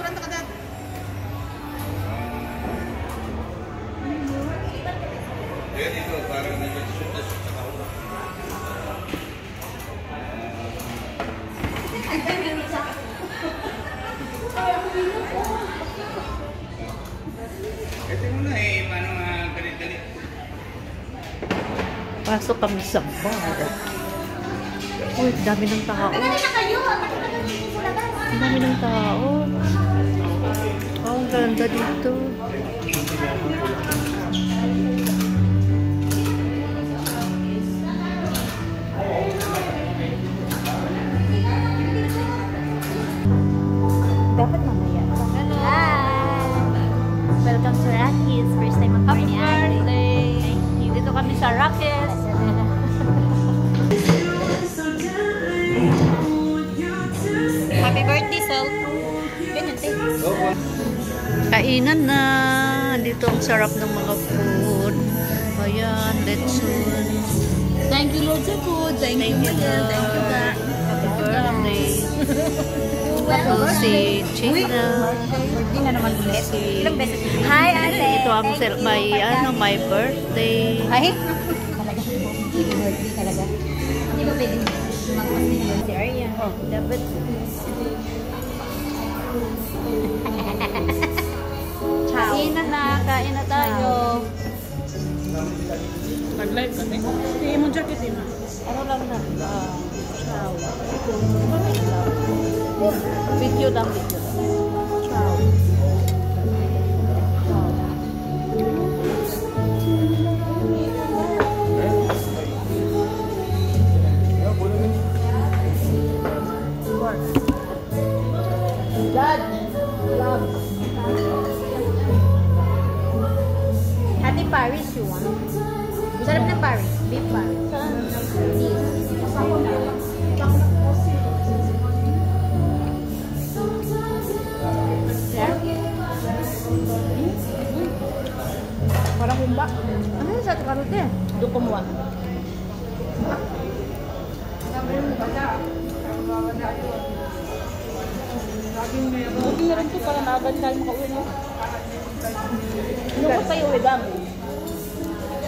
picturean ka dad. Dito, parang nag-shoot na shoot sa kaula. Ito muna paano galit-galit. Pasok kami sa bar. Uy, dami ng tao. Dami ng tao. Oh, ang ganda dito. Dapat mamaya. Hello. Hi. Welcome to Rockies. First time mag-party. Happy birthday. Dito kami sa Rockies. Happy birthday, Sol. Ganyan, Kainan na. Dito ang sarap ng mga food. Ayan, letson. Thank you, Lord, sa food. Thank you, Lord. Thank you, God. Happy birthday. Ito si China. Birthday na naman ulit. Ilang beses. Hi, ate. Ito ang my birthday. Ay? Talaga. Happy birthday talaga. Hindi ba pwedeng magpas din yun si Arya? Dapat. Ciao. Kain na tayo. Nag-live kami. Hindi mo jacket din. Ano lang na? Ciao. Video lang, video. Ciao. Ate Paris, you want? Sarap ng Paris. Beef Paris. Parang humba. Ano yung sa karote? Doon kumuha. Buti na rin ito para naagad tayo makauwi mo. Ano ko tayo uwi dam?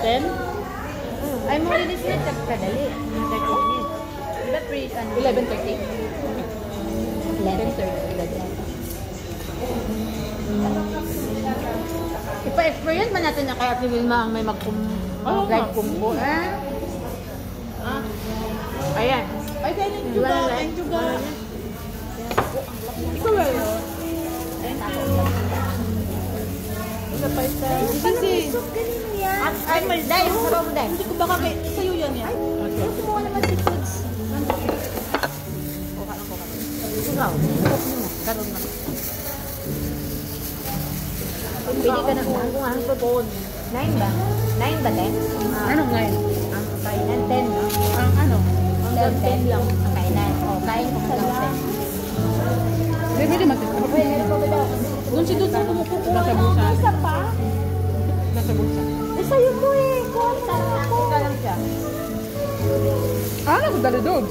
10? Ay, mo release na ito kadali. 30 minutes. Diba free, ano? 11:30. 11:30. Ipa-experience man natin na kaya si Wilma ang may mag-guide kumbo. Ayan. Ay, thank you ga. Thank you ga. Ikaw ba yun? Isa pa isa. Kasi, Ay, malday. Sarap mo day. hindi ko baka sa'yo yan yan. Gusto mo naman si Foods. Ikaw. Karoon na. Pili ka na kung ang totoo. 9 ba? 9 ba, 10? Anong ngayon? Ang kainan, 10, no? Ang ano? Hanggang 10 lang ang kainan. O, kain ko hanggang 10. Pwede matitapos. Doon si Doon kumukuha. Nasa bulsa. Isa pa? Nasa bulsa. Eh, sa'yo ko eh. Kuha ako. Ika lang siya. Ah, nasa dali doon.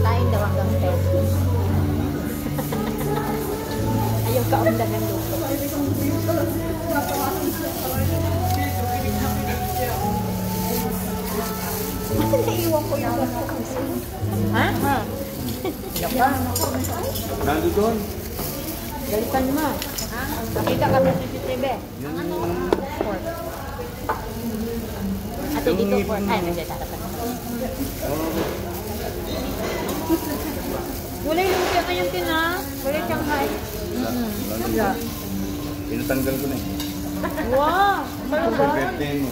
Kain daw hanggang 10. Ayaw ka ang dagang luto. Naiwan ko yung ha? Ha? Nando doon. Galitan mo. Nakita ka sa CCTV. Yung Ate dito po. Ay, nandiyan tatapat. Wala yung lumpia kayong tina. Wala yung Shanghai. Wala. Pinatanggal ko na eh. Wow! Birthday mo.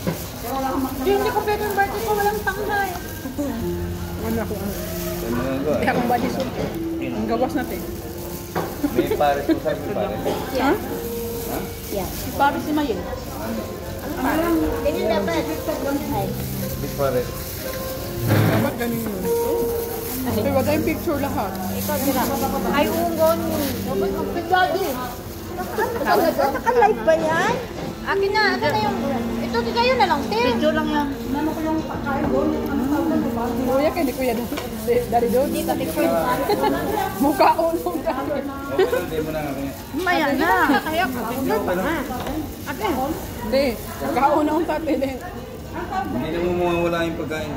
Hindi ko pwede yung birthday ko. Walang Shanghai. Wala ko ano. Kaya Kaya kung bodysuit. Ang gawas natin. may pares ko sabi mo pares. Yeah. Ha? Yeah. Si Paris si Mayin. Ganyan dapat. Ay. May pares. Dapat ganun yun. Ay, wala yung picture lahat. Ikaw sila. Ay, ungon. Dapat magpigadi. Naka-live ba yan? Akin na yung... Ito, kayo na lang, Tim. Video lang yan. Nano ko yung pagkain doon, yung ano tawag Kuya kay di kuya dari doon. Hindi ka different. Mukha ulong dami. Okay lang, di mo na kami. Maya na. Kaya ka. Ate. Hindi. Kauna ang tate din. Hindi na mo mawawala yung pagkain.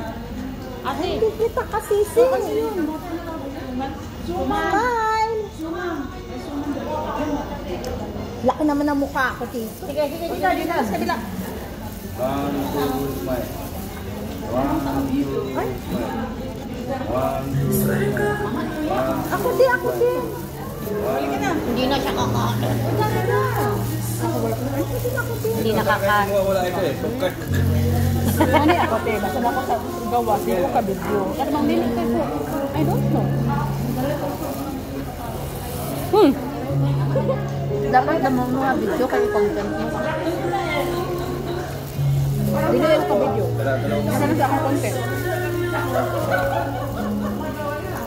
Ate. Kita kasi yun. Smile. Laki naman ang mukha ko, Tito. Sige, dito. Sa kabila. 1, 2, smile. 1, 2, smile. 1, 2, smile. Ako din. Hindi na siya kakain. Hindi nakakain. Mawawala ito eh. Sukat. Ano ako, te? Basta na ako sa gawa. Di ko ka-video. Pero mang dinig ko po. I don't know. Dapat naman mga video kayo content mo. Hindi na yung ka-video. Tara, dalawa. Ano na sa akong content?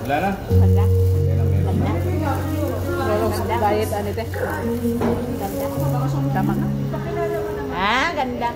Wala na? Ganda. Okay lang, meron na. Pero diet, ano te? Tama ka? Ah, ganda.